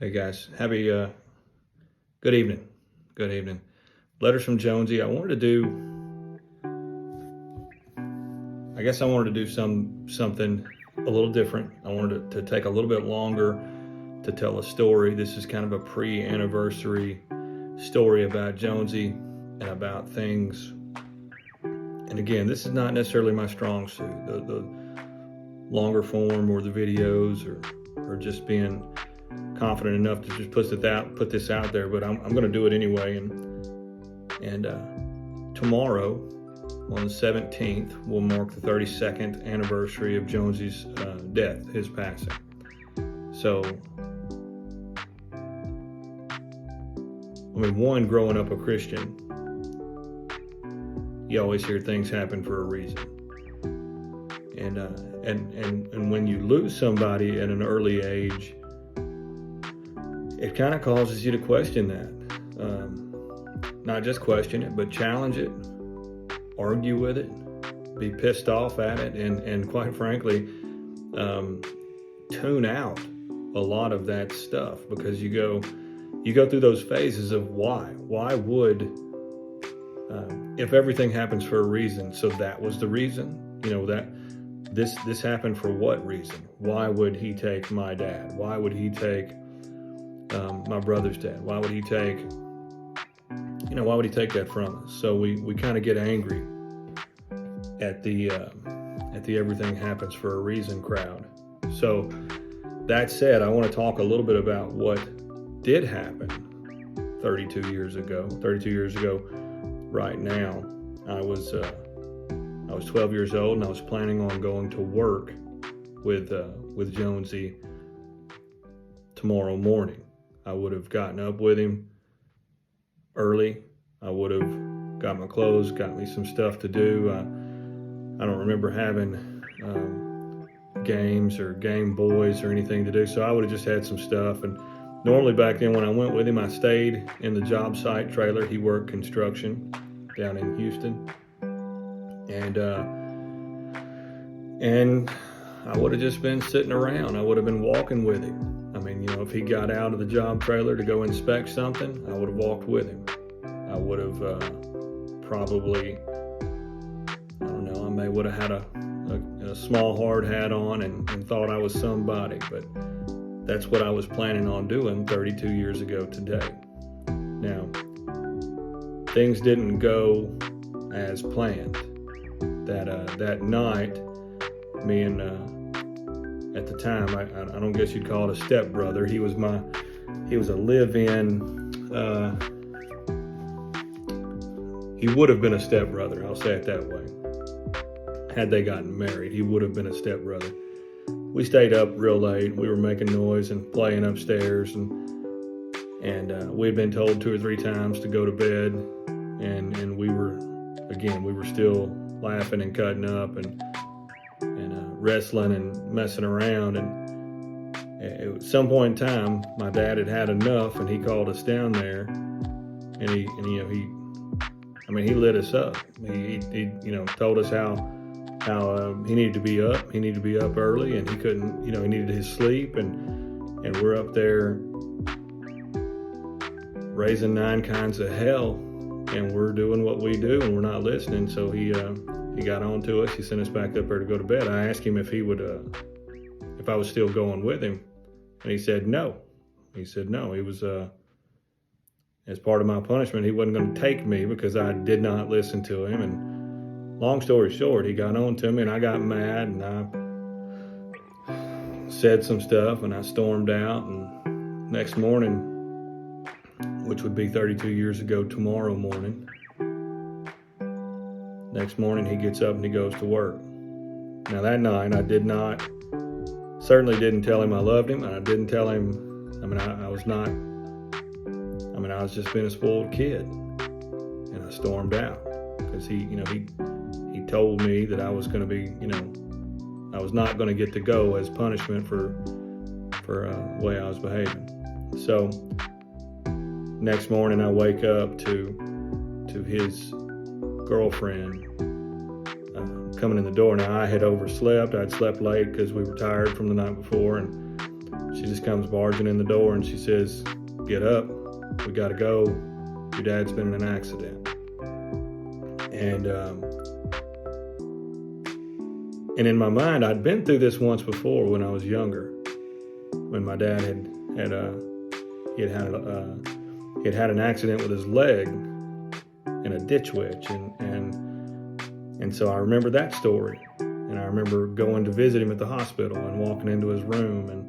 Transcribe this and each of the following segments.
Hey guys, happy good evening. Good evening. Letters from Jonesy. I wanted to do something a little different. I wanted to take a little bit longer to tell a story. This is kind of a pre-anniversary story about Jonesy and about things. And again, this is not necessarily my strong suit. The longer form or the videos or just being confident enough to just put this out there, but I'm going to do it anyway. And tomorrow, on the 17th, will mark the 32nd anniversary of Jonesy's death, his passing. So, one, growing up a Christian, you always hear things happen for a reason. And when you lose somebody at an early age, it kind of causes you to question that. Not just question it, but challenge it, argue with it, be pissed off at it, and quite frankly, tune out a lot of that stuff, because you go through those phases of why would, if everything happens for a reason, so that was the reason, that this happened for what reason? Why would he take my dad? Why would he take my brother's dad? Why would he take that from us? So we kind of get angry at the everything happens for a reason crowd. So that said, I want to talk a little bit about what did happen 32 years ago. 32 years ago right now, I was 12 years old, and I was planning on going to work with Jonesy tomorrow morning. I would have gotten up with him early. I would have got my clothes, got me some stuff to do. I don't remember having games or Game Boys or anything to do, so I would have just had some stuff. And normally back then when I went with him, I stayed in the job site trailer. He worked construction down in Houston. And I would have just been sitting around. I would have been walking with him. If he got out of the job trailer to go inspect something, I would have walked with him. I would have probably, I would have had a small hard hat on and thought I was somebody, but that's what I was planning on doing 32 years ago today. Now, things didn't go as planned. That night, me and at the time, I don't guess you'd call it a stepbrother. He was a live-in, he would have been a stepbrother, I'll say it that way. Had they gotten married, he would have been a stepbrother. We stayed up real late. We were making noise and playing upstairs, and we had been told 2 or 3 times to go to bed, and we were still laughing and cutting up and wrestling and messing around. And at some point in time, my dad had enough, and he called us down there, and he lit us up. He told us how he needed to be up. He needed to be up early, and he couldn't, he needed his sleep, and we're up there raising 9 kinds of hell, and we're doing what we do, and we're not listening. So he got on to us. He sent us back up there to go to bed. I asked him if he would, if I was still going with him, and he said no. He said no. He was, as part of my punishment, he wasn't going to take me because I did not listen to him. And long story short, he got on to me, and I got mad, and I said some stuff, and I stormed out. And next morning, which would be 32 years ago tomorrow morning, next morning he gets up and he goes to work. Now that night, I certainly didn't tell him I loved him, and I didn't tell him, I was just being a spoiled kid, and I stormed out because he told me that I was going to be, I was not going to get to go as punishment for the way I was behaving. So next morning I wake up to his girlfriend coming in the door. Now I had overslept. I'd slept late because we were tired from the night before, and she just comes barging in the door and she says, "Get up, we gotta go. Your dad's been in an accident." And in my mind, I'd been through this once before when I was younger, when my dad had an accident with his leg in a ditch witch, and so I remember that story, and I remember going to visit him at the hospital and walking into his room and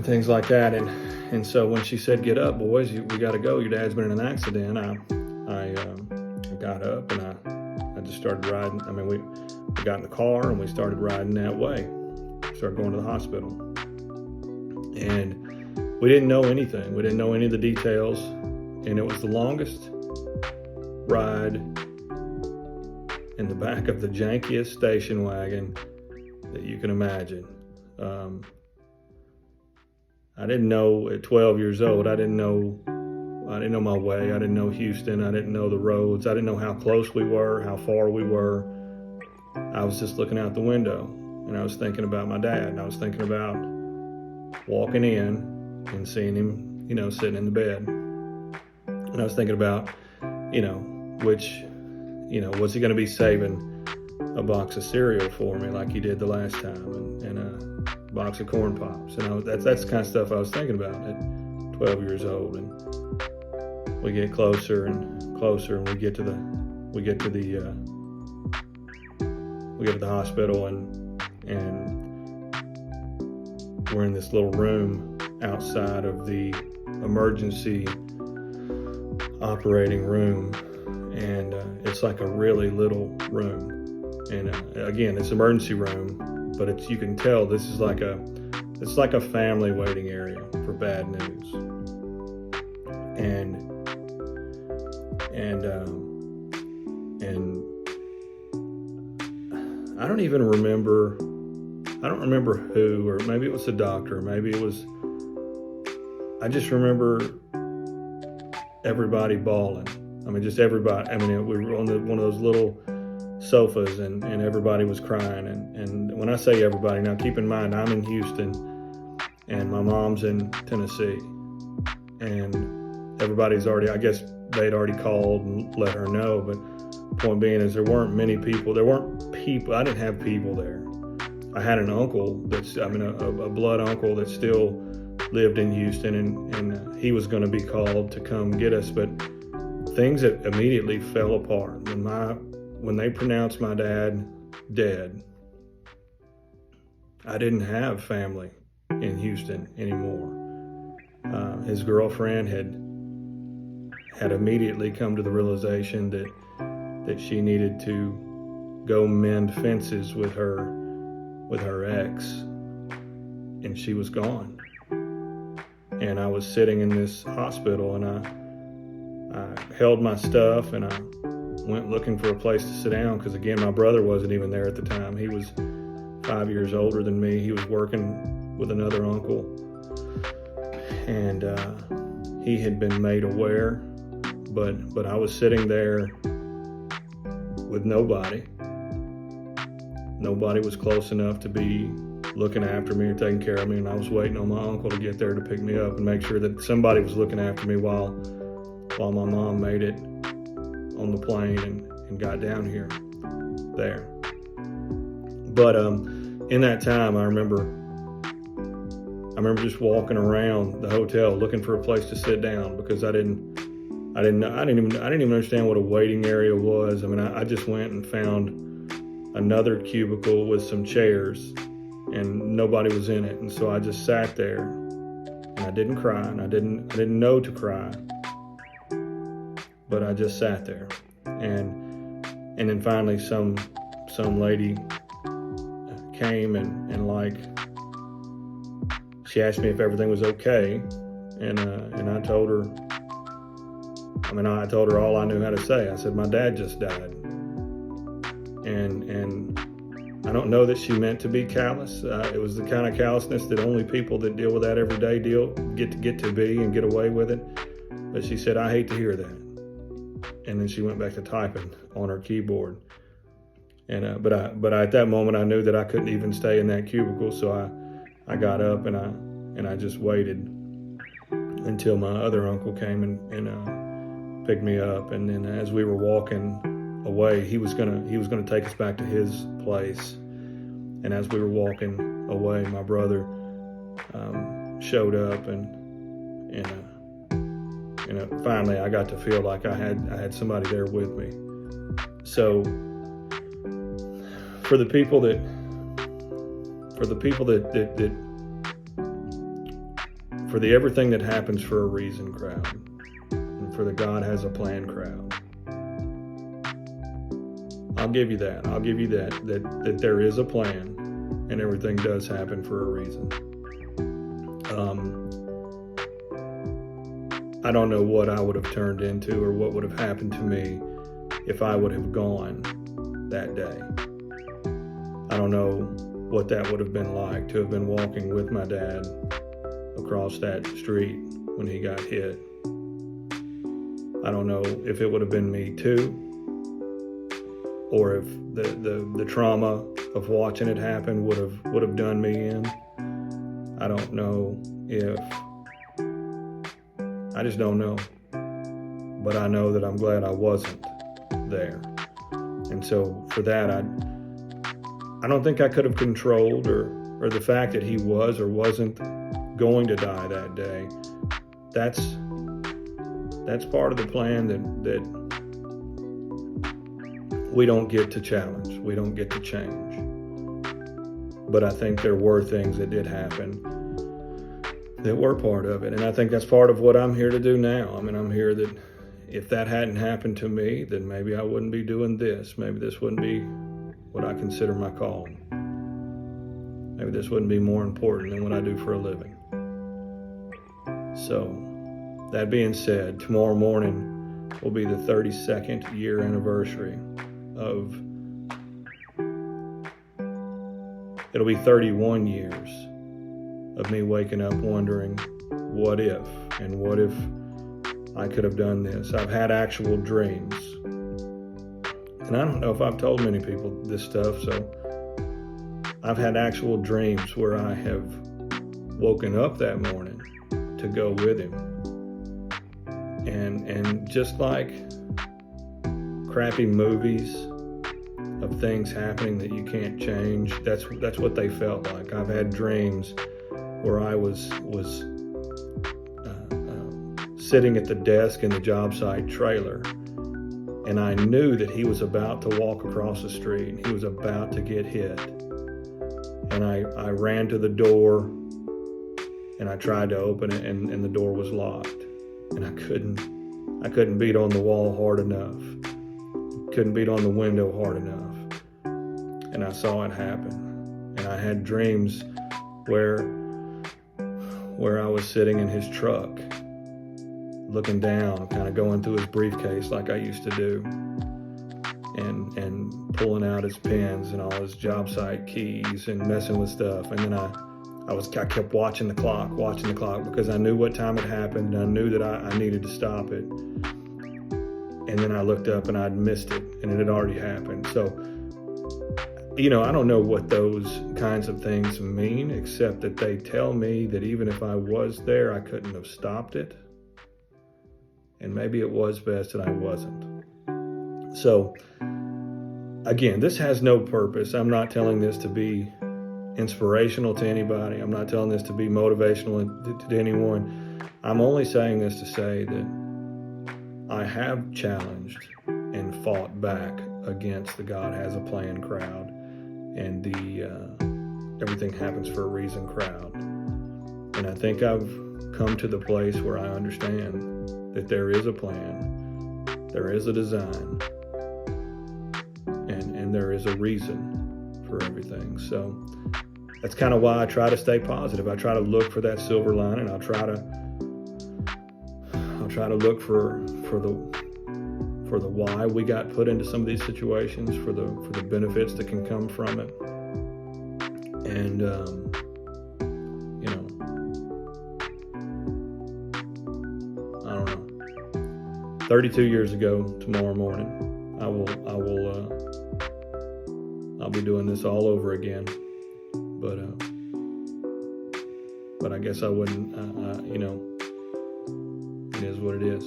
things like that, and so when she said, "Get up, boys, we got to go. Your dad's been in an accident," I got up and I just started riding. I mean, we got in the car and we started riding that way. Started going to the hospital, and we didn't know anything. We didn't know any of the details, and it was the longest ride in the back of the jankiest station wagon that you can imagine. I didn't know at 12 years old. I didn't know my way. I didn't know Houston. I didn't know the roads. I didn't know how close we were, how far we were. I was just looking out the window, and I was thinking about my dad, and I was thinking about walking in and seeing him, sitting in the bed. And I was thinking about, was he going to be saving a box of cereal for me like he did the last time, and a box of corn pops. And that's the kind of stuff I was thinking about at 12 years old. And we get closer and closer, and we get to the hospital, and we're in this little room outside of the emergency operating room, and it's like a really little room. And again, it's an emergency room, but you can tell this is like a family waiting area for bad news. And I don't remember who, or maybe it was the doctor, maybe it was, I just remember everybody bawling. I mean, just everybody. I mean, we were on one of those little sofas, and everybody was crying. And when I say everybody, now keep in mind, I'm in Houston and my mom's in Tennessee, and everybody's already, I guess they'd already called and let her know. But point being is there weren't people. I didn't have people there. I had an uncle a blood uncle that still lived in Houston, and he was going to be called to come get us, but things immediately fell apart. When they pronounced my dad dead, I didn't have family in Houston anymore. His girlfriend had immediately come to the realization that she needed to go mend fences with her ex, and she was gone. And I was sitting in this hospital, and I held my stuff, and I went looking for a place to sit down, because again, my brother wasn't even there at the time. He was 5 years older than me. He was working with another uncle, and he had been made aware, but I was sitting there with nobody. Nobody was close enough to be looking after me or taking care of me, and I was waiting on my uncle to get there to pick me up and make sure that somebody was looking after me while my mom made it on the plane and got down here there. But in that time, I remember just walking around the hotel looking for a place to sit down, because I didn't even understand what a waiting area was. I mean, I just went and found another cubicle with some chairs, and nobody was in it. And so I just sat there, and I didn't cry, and I didn't know to cry, but I just sat there. And then finally some lady came and like, she asked me if everything was okay, and I told her all I knew how to say. I said, my dad just died. And I don't know that she meant to be callous. It was the kind of callousness that only people that deal with that every day get to be and get away with it. But she said, I hate to hear that. And then she went back to typing on her keyboard. And but at that moment, I knew that I couldn't even stay in that cubicle. So I got up and I just waited until my other uncle came and picked me up. And then as we were walking away, he was gonna take us back to his place. And as we were walking away, my brother showed up, and finally I got to feel like I had somebody there with me. So for the people that for the everything that happens for a reason crowd, and for the God has a plan crowd, I'll give you that. I'll give you that there is a plan, and everything does happen for a reason. I don't know what I would have turned into or what would have happened to me if I would have gone that day. I don't know what that would have been like to have been walking with my dad across that street when he got hit. I don't know if it would have been me too, or if the trauma of watching it happen would have done me in. I don't know if, I just don't know. But I know that I'm glad I wasn't there. And so for that, I don't think I could have controlled or the fact that he was or wasn't going to die that day. That's part of the plan that we don't get to challenge. We don't get to change. But I think there were things that did happen that were part of it. And I think that's part of what I'm here to do now. I mean, I'm here that if that hadn't happened to me, then maybe I wouldn't be doing this. Maybe this wouldn't be what I consider my calling. Maybe this wouldn't be more important than what I do for a living. So, that being said, tomorrow morning will be the 32nd year anniversary of, it'll be 31 years of me waking up wondering, what if I could have done this? I've had actual dreams. And I don't know if I've told many people this stuff, so I've had actual dreams where I have woken up that morning to go with him. And just like crappy movies of things happening that you can't change, that's what they felt like. I've had dreams where I was sitting at the desk in the job site trailer, and I knew that he was about to walk across the street. He was about to get hit. And I ran to the door, and I tried to open it, and the door was locked. And I couldn't beat on the wall hard enough. Couldn't beat on the window hard enough. And I saw it happen. And I had dreams where I was sitting in his truck, looking down, kind of going through his briefcase like I used to do, and pulling out his pens and all his job site keys and messing with stuff. And then I kept watching the clock because I knew what time it happened, and I knew that I needed to stop it. And then I looked up and I'd missed it, and it had already happened. So, I don't know what those kinds of things mean, except that they tell me that even if I was there, I couldn't have stopped it. And maybe it was best that I wasn't. So, again, this has no purpose. I'm not telling this to be inspirational to anybody. I'm not telling this to be motivational to anyone. I'm only saying this to say that I have challenged and fought back against the God has a plan crowd and the everything happens for a reason crowd. And I think I've come to the place where I understand that there is a plan, there is a design, and there is a reason for everything. So that's kind of why I try to stay positive. I try to look for that silver lining. I'll try to look for the why we got put into some of these situations, for the benefits that can come from it. And I don't know. 32 years ago tomorrow morning, I'll be doing this all over again. But I guess I wouldn't, it is what it is.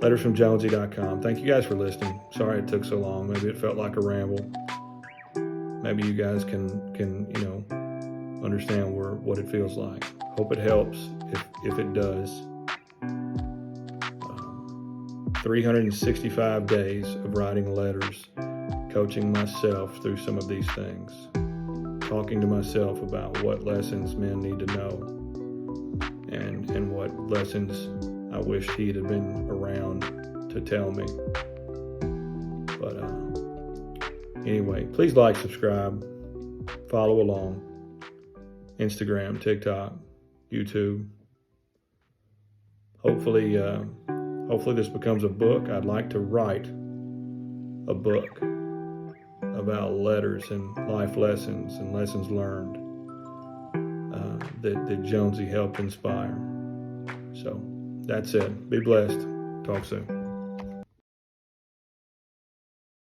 LettersFromJonesy.com. Thank you guys for listening. Sorry it took so long. Maybe it felt like a ramble. Maybe you guys can understand what it feels like. Hope it helps. If it does. 365 days of writing letters, coaching myself through some of these things, talking to myself about what lessons men need to know, and what lessons I wished he'd have been around to tell me. But anyway, please like, subscribe, follow along. Instagram, TikTok, YouTube. Hopefully this becomes a book. I'd like to write a book about letters and life lessons and lessons learned that Jonesy helped inspire. So that's it. Be blessed. Talk soon.